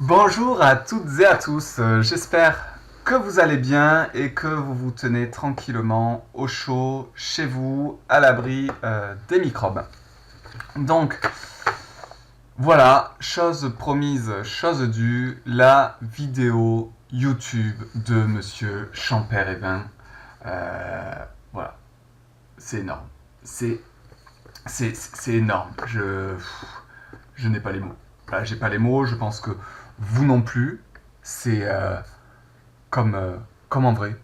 Bonjour à toutes et à tous, j'espère que vous allez bien et que vous vous tenez tranquillement au chaud, chez vous, à l'abri des microbes. Donc, voilà, chose promise, chose due, la vidéo YouTube de Monsieur Champère-Évin. Voilà, c'est énorme. C'est énorme. Je n'ai pas les mots. Voilà, j'ai pas les mots, je pense que vous non plus. C'est comme, comme en vrai.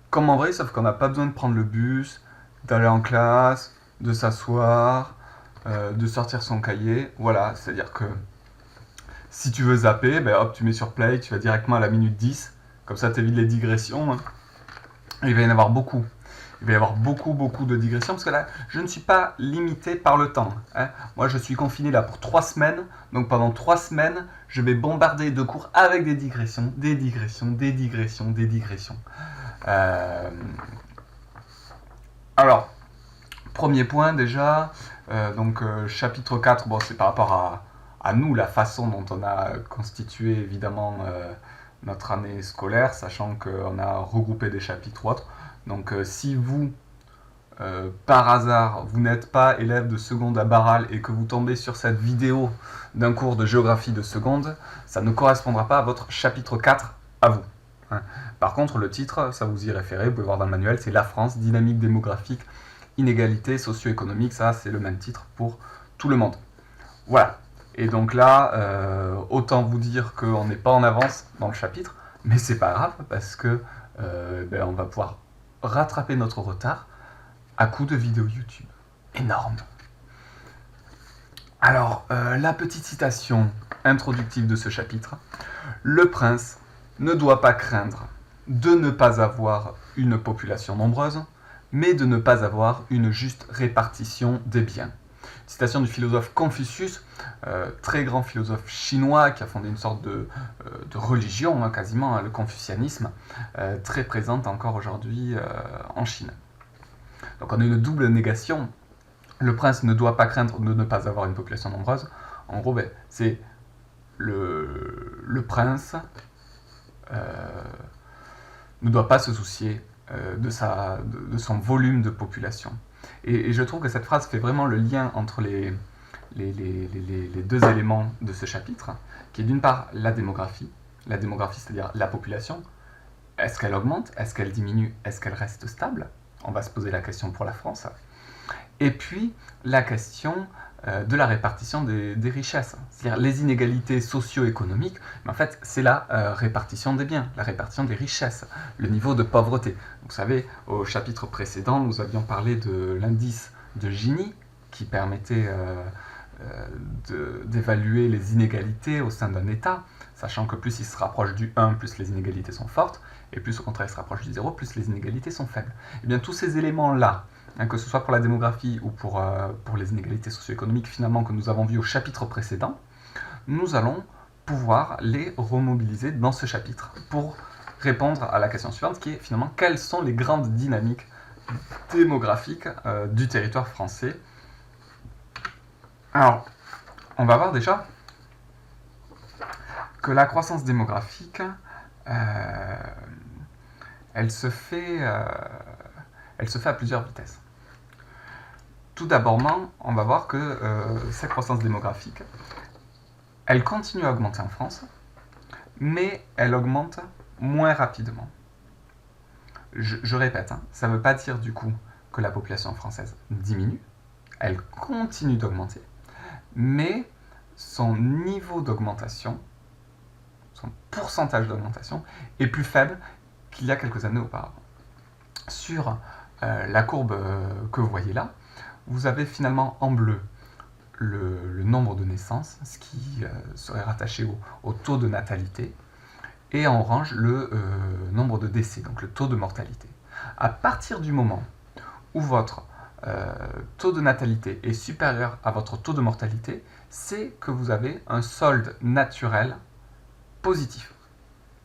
Comme en vrai, sauf qu'on n'a pas besoin de prendre le bus, d'aller en classe, de s'asseoir, de sortir son cahier. Voilà, c'est-à-dire que si tu veux zapper, ben hop, tu mets sur play, tu vas directement à la minute 10. Comme ça, t'évites les digressions. Hein. Il va y en avoir beaucoup. Il va y avoir beaucoup de digressions parce que là, je ne suis pas limité par le temps. Hein. Moi, je suis confiné là pour 3 semaines. Donc pendant 3 semaines, je vais bombarder de cours avec des digressions, des digressions, des digressions, des digressions. Alors, premier point déjà, chapitre 4, bon, c'est par rapport à nous, la façon dont on a constitué évidemment notre année scolaire, sachant qu'on a regroupé des chapitres ou autres. Donc si vous, par hasard, vous n'êtes pas élève de seconde à Barral et que vous tombez sur cette vidéo d'un cours de géographie de seconde, ça ne correspondra pas à votre chapitre 4 à vous. Hein. Par contre, le titre, ça vous y référez, vous pouvez voir dans le manuel, c'est La France, dynamique démographique, inégalité socio-économique, ça c'est le même titre pour tout le monde. Voilà. Et donc là, autant vous dire qu'on n'est pas en avance dans le chapitre, mais c'est pas grave parce que on va pouvoir rattraper notre retard à coup de vidéos YouTube. Énorme. Alors, la petite citation introductive de ce chapitre. Le prince ne doit pas craindre de ne pas avoir une population nombreuse, mais de ne pas avoir une juste répartition des biens. Citation du philosophe Confucius, très grand philosophe chinois qui a fondé une sorte de religion, hein, quasiment, hein, le confucianisme, très présente encore aujourd'hui en Chine. Donc on a une double négation. Le prince ne doit pas craindre de ne pas avoir une population nombreuse. En gros, c'est le prince ne doit pas se soucier de son volume de population. Et je trouve que cette phrase fait vraiment le lien entre les deux éléments de ce chapitre, qui est d'une part la démographie, c'est-à-dire la population. Est-ce qu'elle augmente? Est-ce qu'elle diminue? Est-ce qu'elle reste stable? On va se poser la question pour la France. Et puis la question de la répartition des richesses, c'est-à-dire les inégalités socio-économiques, mais en fait c'est la répartition des biens, la répartition des richesses, le niveau de pauvreté. Vous savez, au chapitre précédent, nous avions parlé de l'indice de Gini, qui permettait d'évaluer les inégalités au sein d'un État, sachant que plus il se rapproche du 1, plus les inégalités sont fortes, et plus au contraire il se rapproche du 0, plus les inégalités sont faibles. Et bien tous ces éléments-là, hein, que ce soit pour la démographie ou pour les inégalités socio-économiques finalement que nous avons vues au chapitre précédent, nous allons pouvoir les remobiliser dans ce chapitre pour répondre à la question suivante qui est finalement quelles sont les grandes dynamiques démographiques du territoire français. Alors, on va voir déjà que la croissance démographique, elle se fait à plusieurs vitesses. Tout d'abord, on va voir que cette croissance démographique, elle continue à augmenter en France, mais elle augmente moins rapidement. Je répète, hein, ça ne veut pas dire du coup que la population française diminue, elle continue d'augmenter, mais son niveau d'augmentation, son pourcentage d'augmentation, est plus faible qu'il y a quelques années auparavant. Sur la courbe que vous voyez là, vous avez finalement en bleu le nombre de naissances, ce qui serait rattaché au taux de natalité, et en orange le nombre de décès, donc le taux de mortalité. À partir du moment où votre taux de natalité est supérieur à votre taux de mortalité, c'est que vous avez un solde naturel positif.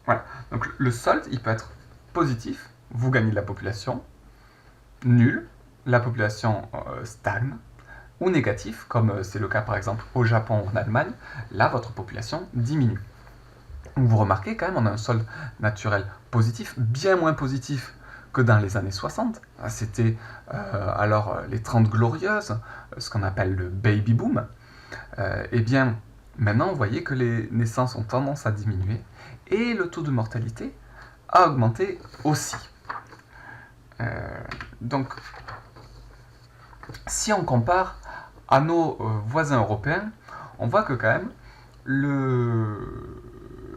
Voilà. Donc le solde, il peut être positif, vous gagnez de la population, nul, la population stagne, ou négatif, comme c'est le cas par exemple au Japon ou en Allemagne, là votre population diminue. vous remarquez quand même, on a un solde naturel positif, bien moins positif que dans les années 60. C'était alors les 30 glorieuses, ce qu'on appelle le baby boom. Eh bien, maintenant, vous voyez que les naissances ont tendance à diminuer et le taux de mortalité a augmenté aussi. Donc, si on compare à nos voisins européens, on voit que quand même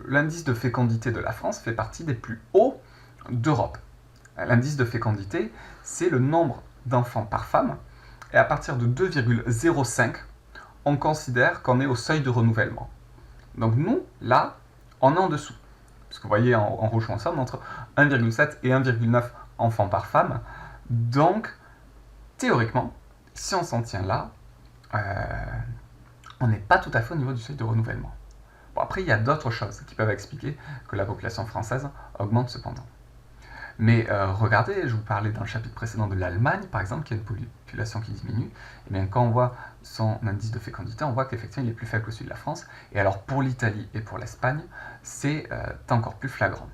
l'indice de fécondité de la France fait partie des plus hauts d'Europe. L'indice de fécondité, c'est le nombre d'enfants par femme, et à partir de 2,05, on considère qu'on est au seuil de renouvellement. Donc nous, là, on est en dessous. Parce que vous voyez, en rouge ou en somme, entre 1,7 et 1,9 enfants par femme. Donc, théoriquement, si on s'en tient là, on n'est pas tout à fait au niveau du seuil de renouvellement. Bon, après, il y a d'autres choses qui peuvent expliquer que la population française augmente cependant. Mais regardez, je vous parlais dans le chapitre précédent de l'Allemagne, par exemple, qui a une population qui diminue. Et bien, quand on voit son indice de fécondité, on voit qu'effectivement, il est plus faible que celui de la France. Et alors, pour l'Italie et pour l'Espagne, c'est encore plus flagrant.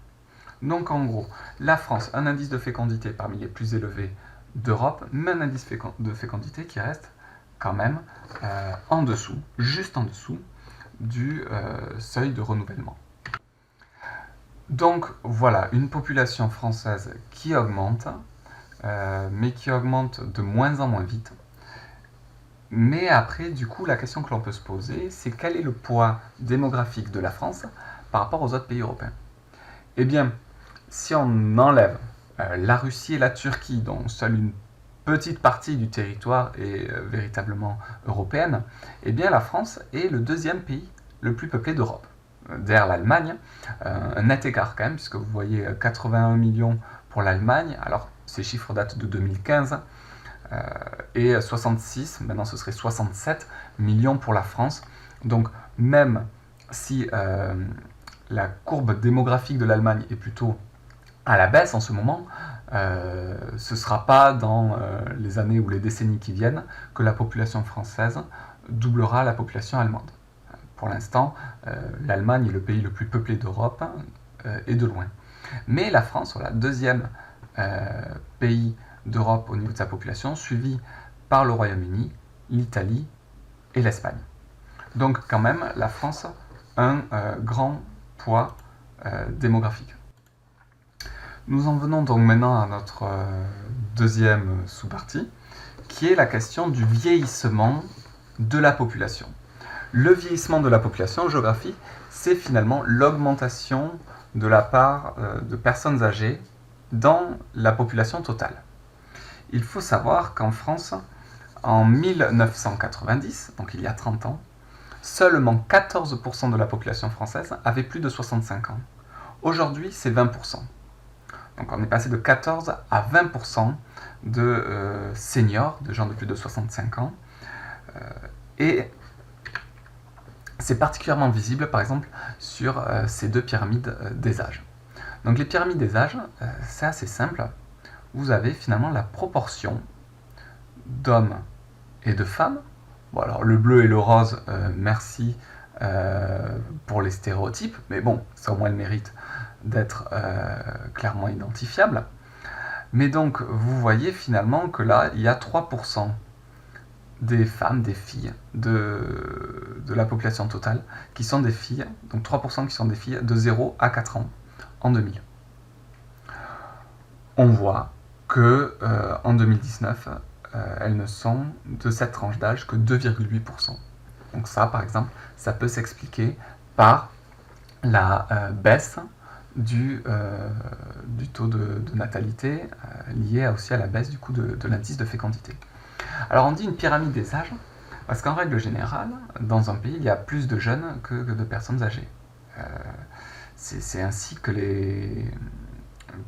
Donc, en gros, la France, un indice de fécondité parmi les plus élevés d'Europe, mais un indice de fécondité qui reste quand même en dessous, juste en dessous du seuil de renouvellement. Donc voilà, une population française qui augmente, mais qui augmente de moins en moins vite. Mais après, du coup, la question que l'on peut se poser, c'est quel est le poids démographique de la France par rapport aux autres pays européens? Eh bien, si on enlève la Russie et la Turquie, dont seule une petite partie du territoire est véritablement européenne, eh bien la France est le deuxième pays le plus peuplé d'Europe. Derrière l'Allemagne, un net écart quand même, puisque vous voyez 81 millions pour l'Allemagne, alors ces chiffres datent de 2015, et 66, maintenant ce serait 67 millions pour la France. Donc même si la courbe démographique de l'Allemagne est plutôt à la baisse en ce moment, ce ne sera pas dans les années ou les décennies qui viennent que la population française doublera la population allemande. Pour l'instant, l'Allemagne est le pays le plus peuplé d'Europe, et de loin. Mais la France, voilà, deuxième pays d'Europe au niveau de sa population, suivi par le Royaume-Uni, l'Italie et l'Espagne. Donc quand même, la France a un grand poids démographique. Nous en venons donc maintenant à notre deuxième sous-partie, qui est la question du vieillissement de la population. Le vieillissement de la population en géographie, c'est finalement l'augmentation de la part de personnes âgées dans la population totale. Il faut savoir qu'en France, en 1990, donc il y a 30 ans, seulement 14% de la population française avait plus de 65 ans. Aujourd'hui, c'est 20%. Donc on est passé de 14 à 20% de seniors, de gens de plus de 65 ans. Et c'est particulièrement visible, par exemple, sur ces deux pyramides des âges. Donc les pyramides des âges, c'est assez simple. Vous avez finalement la proportion d'hommes et de femmes. Bon, alors le bleu et le rose, merci pour les stéréotypes, mais bon, ça a au moins le mérite d'être clairement identifiable. Mais donc, vous voyez finalement que là, il y a 3% des femmes, des filles de la population totale qui sont des filles, donc 3% qui sont des filles de 0 à 4 ans en 2000. On voit que en 2019, elles ne sont de cette tranche d'âge que 2,8%. Donc ça, par exemple, ça peut s'expliquer par la baisse du taux de natalité lié aussi à la baisse du coût de l'indice de fécondité. Alors on dit une pyramide des âges parce qu'en règle générale, dans un pays, il y a plus de jeunes que de personnes âgées. C'est ainsi que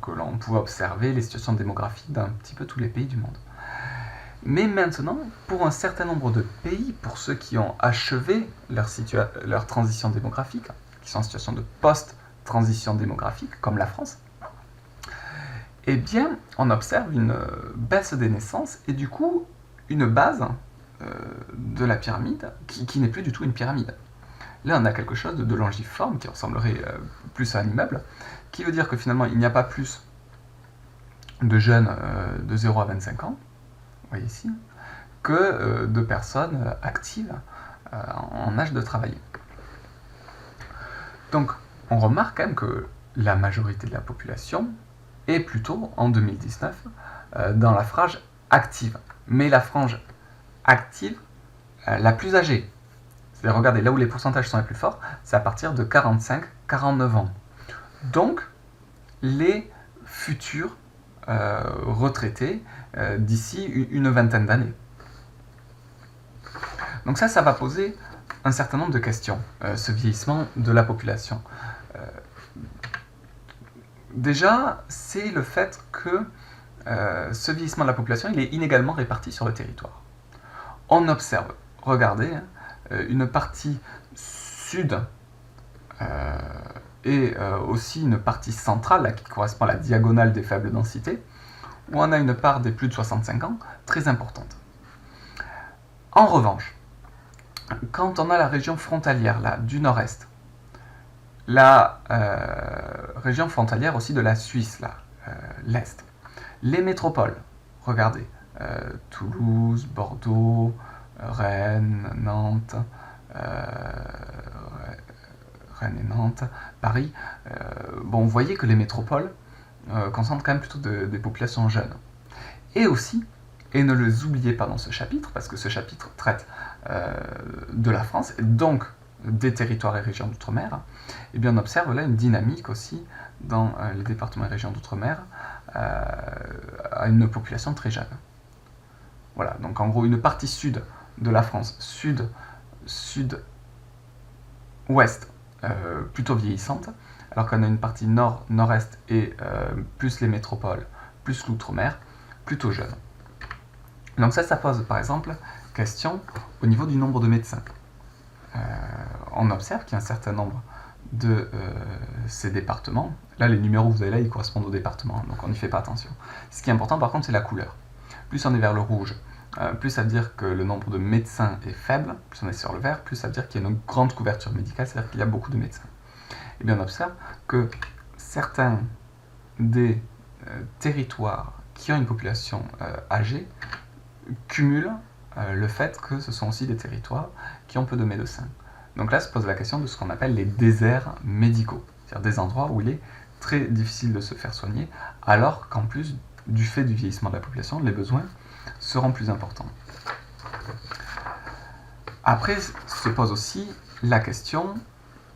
l'on pouvait observer les situations démographiques d'un petit peu tous les pays du monde. Mais maintenant, pour un certain nombre de pays, pour ceux qui ont achevé leur transition démographique, qui sont en situation de post-transition démographique, comme la France, eh bien, on observe une baisse des naissances et du coup, une base de la pyramide qui n'est plus du tout une pyramide. Là, on a quelque chose de longiforme qui ressemblerait plus à un immeuble, qui veut dire que finalement, il n'y a pas plus de jeunes de 0 à 25 ans, vous voyez ici, que de personnes actives en âge de travailler. Donc, on remarque quand même que la majorité de la population est plutôt, en 2019, dans la frange active. Mais la frange active la plus âgée. C'est-à-dire, regardez, là où les pourcentages sont les plus forts, c'est à partir de 45-49 ans. Donc, les futurs retraités d'ici une vingtaine d'années. Donc ça va poser un certain nombre de questions, ce vieillissement de la population. Déjà, c'est le fait que ce vieillissement de la population, il est inégalement réparti sur le territoire. On observe, regardez, une partie sud et aussi une partie centrale, là, qui correspond à la diagonale des faibles densités, où on a une part des plus de 65 ans très importante. En revanche, quand on a la région frontalière là, du nord-est, la région frontalière aussi de la Suisse, là, l'est, les métropoles, regardez, Toulouse, Bordeaux, Rennes, Nantes, Rennes et Nantes, Paris, bon, vous voyez que les métropoles concentrent quand même plutôt des populations jeunes. Et aussi, et ne les oubliez pas dans ce chapitre, parce que ce chapitre traite de la France, et donc des territoires et régions d'outre-mer, et bien on observe là une dynamique aussi dans les départements et régions d'outre-mer à une population très jeune. Voilà, donc en gros une partie sud de la France, sud-ouest, plutôt vieillissante, alors qu'on a une partie nord, nord-est et plus les métropoles, plus l'outre-mer, plutôt jeune. Donc ça pose par exemple question au niveau du nombre de médecins. On observe qu'il y a un certain nombre de ces départements. Là, les numéros que vous avez là, ils correspondent aux départements, donc on n'y fait pas attention. Ce qui est important par contre, c'est la couleur. Plus on est vers le rouge, plus ça veut dire que le nombre de médecins est faible, plus on est sur le vert, plus ça veut dire qu'il y a une grande couverture médicale, c'est-à-dire qu'il y a beaucoup de médecins. Et bien on observe que certains des territoires qui ont une population âgée cumulent le fait que ce sont aussi des territoires qui ont peu de médecins. Donc là se pose la question de ce qu'on appelle les déserts médicaux, c'est-à-dire des endroits où il est très difficile de se faire soigner, alors qu'en plus du fait du vieillissement de la population, les besoins seront plus importants. Après se pose aussi la question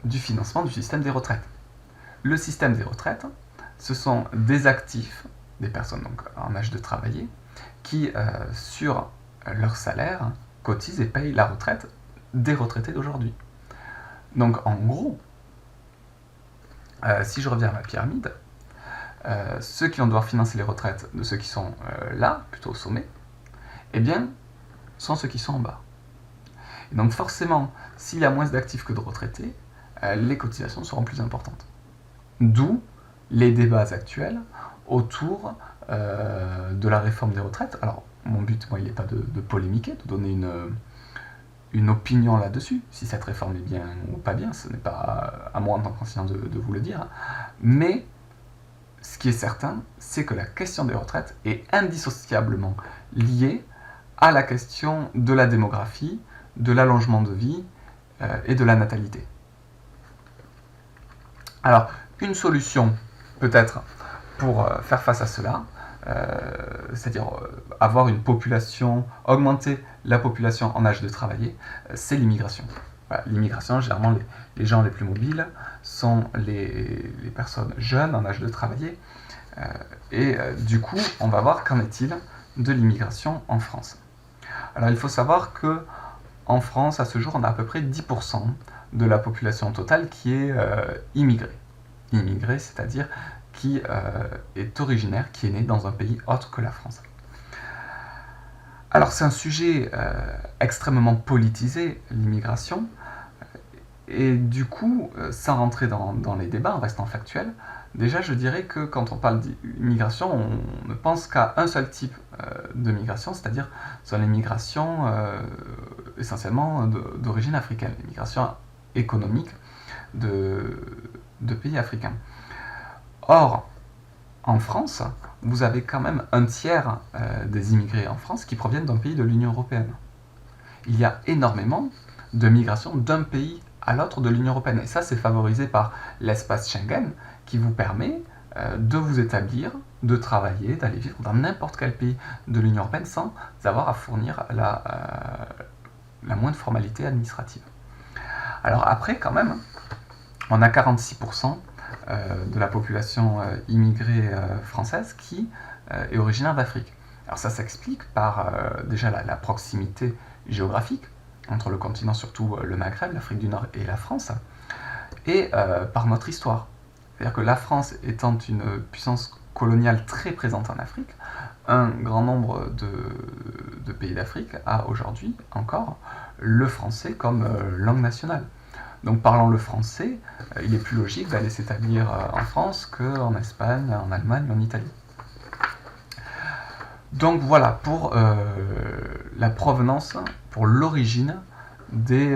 du financement du système des retraites. Le système des retraites, ce sont des actifs, des personnes donc en âge de travailler, qui, sur leur salaire, cotisent et payent la retraite des retraités d'aujourd'hui. Donc en gros, si je reviens à ma pyramide, ceux qui vont devoir financer les retraites de ceux qui sont là, plutôt au sommet, eh bien, sont ceux qui sont en bas. Et donc forcément, s'il y a moins d'actifs que de retraités, les cotisations seront plus importantes. D'où les débats actuels autour de la réforme des retraites. Alors, mon but, moi, il n'est pas de polémiquer, de donner une opinion là-dessus. Si cette réforme est bien ou pas bien, ce n'est pas à moi en tant qu'enseignant de vous le dire. Mais ce qui est certain, c'est que la question des retraites est indissociablement liée à la question de la démographie, de l'allongement de vie et de la natalité. Alors, une solution peut-être pour faire face à cela, c'est-à-dire avoir une population, augmenter la population en âge de travailler, c'est l'immigration. Voilà, l'immigration, généralement les gens les plus mobiles sont les personnes jeunes en âge de travailler, et du coup, on va voir qu'en est-il de l'immigration en France. Alors il faut savoir que en France, à ce jour, on a à peu près 10% de la population totale qui est immigrée. Immigrée, c'est-à-dire qui est originaire, qui est né dans un pays autre que la France. Alors c'est un sujet extrêmement politisé, l'immigration, et du coup, sans rentrer dans les débats, en restant factuel, déjà je dirais que quand on parle d'immigration, on ne pense qu'à un seul type de migration, c'est-à-dire sur les migrations essentiellement d'origine africaine, les migrations économique de pays africains. Or, en France, vous avez quand même un tiers des immigrés en France qui proviennent d'un pays de l'Union européenne. Il y a énormément de migration d'un pays à l'autre de l'Union européenne. Et ça, c'est favorisé par l'espace Schengen qui vous permet de vous établir, de travailler, d'aller vivre dans n'importe quel pays de l'Union européenne sans avoir à fournir la moindre formalité administrative. Alors après, quand même, on a 46% de la population immigrée française qui est originaire d'Afrique. Alors ça s'explique par déjà la proximité géographique entre le continent, surtout le Maghreb, l'Afrique du Nord et la France, et par notre histoire. C'est-à-dire que la France étant une puissance coloniale très présente en Afrique, un grand nombre de pays d'Afrique a aujourd'hui encore le français comme langue nationale. Donc parlant le français, il est plus logique d'aller s'établir en France qu'en Espagne, en Allemagne, en Italie. Donc voilà pour la provenance, pour l'origine des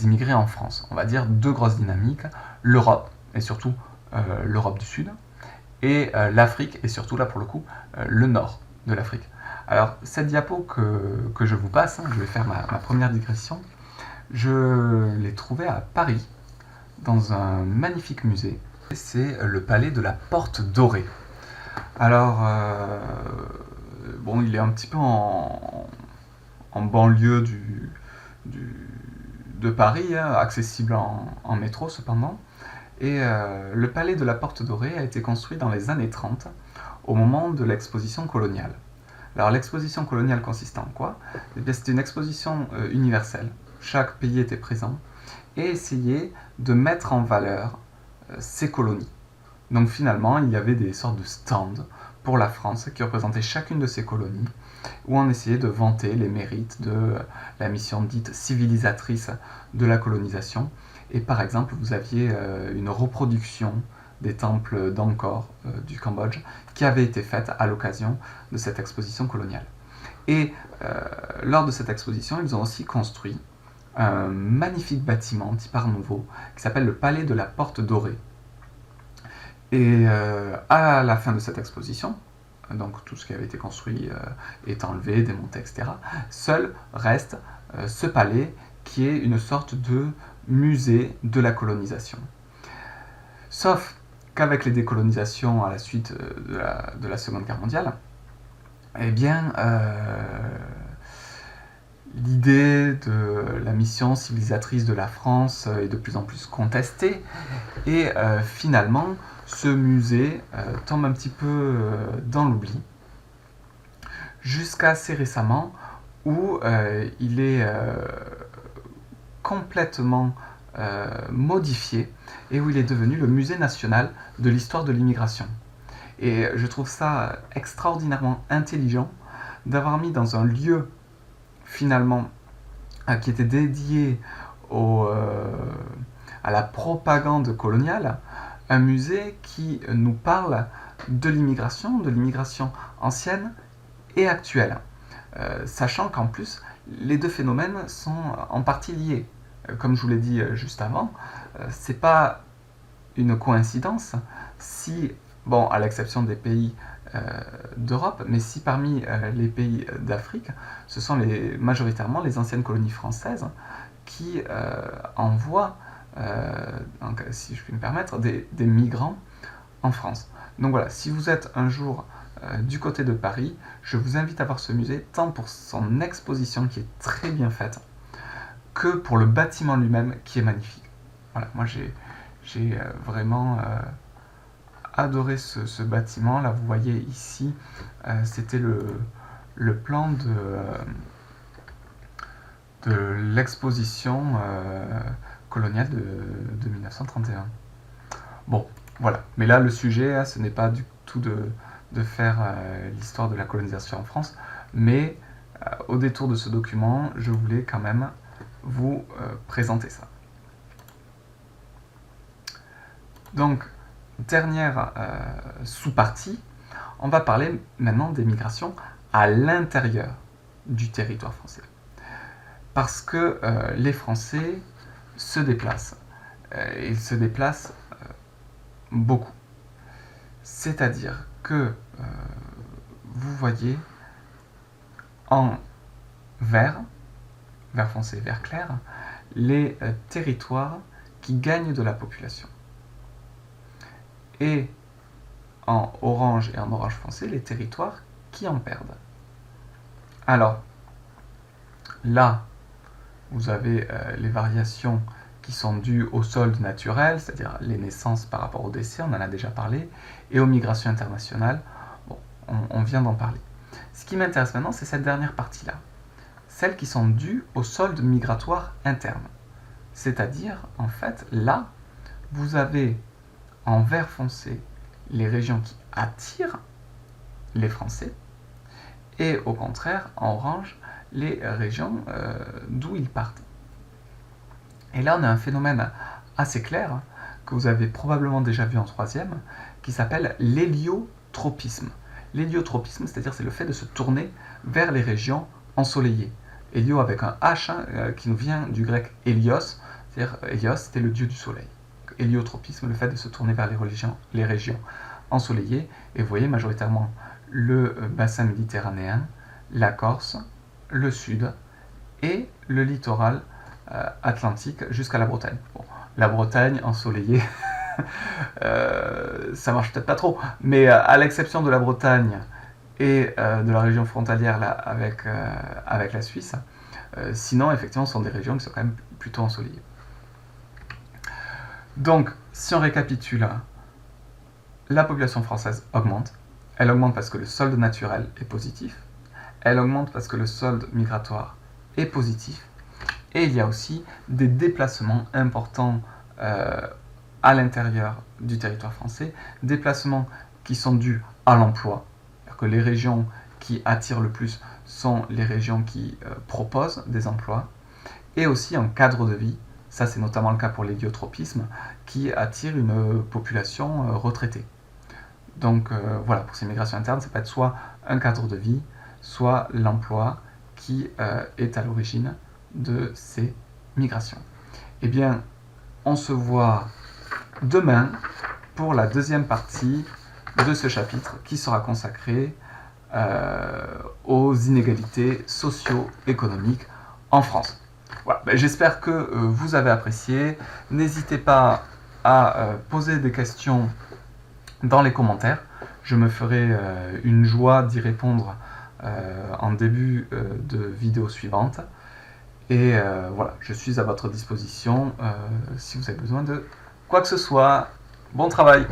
immigrés en France. On va dire deux grosses dynamiques, l'Europe, et surtout l'Europe du Sud, et l'Afrique, et surtout là pour le coup, le nord de l'Afrique. Alors cette diapo que je vous passe, je vais faire ma première digression, je l'ai trouvée à Paris, dans un magnifique musée. C'est le palais de la Porte Dorée. Alors, bon, il est un petit peu en banlieue de Paris, hein, accessible en métro cependant. Et le palais de la Porte Dorée a été construit dans les années 30, au moment de l'exposition coloniale. Alors l'exposition coloniale consistait en quoi ? Eh bien, c'était une exposition universelle. Chaque pays était présent et essayait de mettre en valeur ses colonies. Donc finalement, il y avait des sortes de stands pour la France qui représentaient chacune de ces colonies, où on essayait de vanter les mérites de la mission dite civilisatrice de la colonisation. Et par exemple, vous aviez une reproduction des temples d'Angkor du Cambodge qui avait été faite à l'occasion de cette exposition coloniale. Et lors de cette exposition, ils ont aussi construit un magnifique bâtiment type Art Nouveau qui s'appelle le Palais de la Porte Dorée. Et à la fin de cette exposition, donc tout ce qui avait été construit est enlevé, démonté, etc. Seul reste ce palais qui est une sorte de musée de la colonisation. Sauf qu'avec les décolonisations à la suite de la Seconde Guerre mondiale, eh bien, l'idée de la mission civilisatrice de la France est de plus en plus contestée et finalement ce musée tombe un petit peu dans l'oubli jusqu'à assez récemment où il est complètement modifié et où il est devenu le musée national de l'histoire de l'immigration. Et je trouve ça extraordinairement intelligent d'avoir mis dans un lieu finalement qui était dédié à la propagande coloniale, un musée qui nous parle de l'immigration ancienne et actuelle, sachant qu'en plus les deux phénomènes sont en partie liés. Comme je vous l'ai dit juste avant, c'est pas une coïncidence si, bon, à l'exception des pays d'Europe, mais si parmi les pays d'Afrique, ce sont majoritairement les anciennes colonies françaises qui envoient, donc, si je puis me permettre, des migrants en France. Donc voilà, si vous êtes un jour du côté de Paris, je vous invite à voir ce musée, tant pour son exposition qui est très bien faite, que pour le bâtiment lui-même qui est magnifique. Voilà, moi j'ai vraiment adoré ce bâtiment. Là, vous voyez ici, c'était le plan de l'exposition coloniale de 1931. Bon, voilà. Mais là, le sujet, ce n'est pas du tout de faire l'histoire de la colonisation en France, mais au détour de ce document, je voulais quand même vous présenter ça. Donc, dernière sous-partie, on va parler maintenant des migrations à l'intérieur du territoire français. Parce que les Français se déplace. Il se déplace beaucoup. C'est-à-dire que vous voyez en vert foncé, vert clair, les territoires qui gagnent de la population. Et en orange et en orange foncé, les territoires qui en perdent. Alors, là, vous avez les variations qui sont dues au solde naturel, c'est-à-dire les naissances par rapport au décès, on en a déjà parlé, et aux migrations internationales, bon, on vient d'en parler. Ce qui m'intéresse maintenant, c'est cette dernière partie-là, celles qui sont dues au solde migratoire interne. C'est-à-dire, en fait, là, vous avez en vert foncé les régions qui attirent les Français, et au contraire, en orange, les régions d'où ils partent. Et là, on a un phénomène assez clair, que vous avez probablement déjà vu en troisième, qui s'appelle l'héliotropisme. L'héliotropisme, c'est-à-dire c'est le fait de se tourner vers les régions ensoleillées. Hélio avec un H qui nous vient du grec hélios, c'est-à-dire Hélios, c'était le dieu du soleil. Héliotropisme, le fait de se tourner vers les régions ensoleillées. Et vous voyez majoritairement le bassin méditerranéen, la Corse, le sud et le littoral atlantique jusqu'à la Bretagne. Bon, la Bretagne ensoleillée, ça marche peut-être pas trop, mais à l'exception de la Bretagne et de la région frontalière là, avec la Suisse, sinon effectivement ce sont des régions qui sont quand même plutôt ensoleillées. Donc, si on récapitule, la population française augmente. Elle augmente parce que le solde naturel est positif. Elle augmente parce que le solde migratoire est positif. Et il y a aussi des déplacements importants à l'intérieur du territoire français, déplacements qui sont dus à l'emploi, c'est-à-dire que les régions qui attirent le plus sont les régions qui proposent des emplois, et aussi un cadre de vie, ça c'est notamment le cas pour l'héliotropisme, qui attire une population retraitée. Donc voilà, pour ces migrations internes, ça peut être soit un cadre de vie, soit l'emploi qui est à l'origine de ces migrations. Eh bien, on se voit demain pour la deuxième partie de ce chapitre qui sera consacré aux inégalités socio-économiques en France. Voilà. J'espère que vous avez apprécié. N'hésitez pas à poser des questions dans les commentaires. Je me ferai une joie d'y répondre en début de vidéo suivante. Et voilà, je suis à votre disposition si vous avez besoin de quoi que ce soit. Bon travail!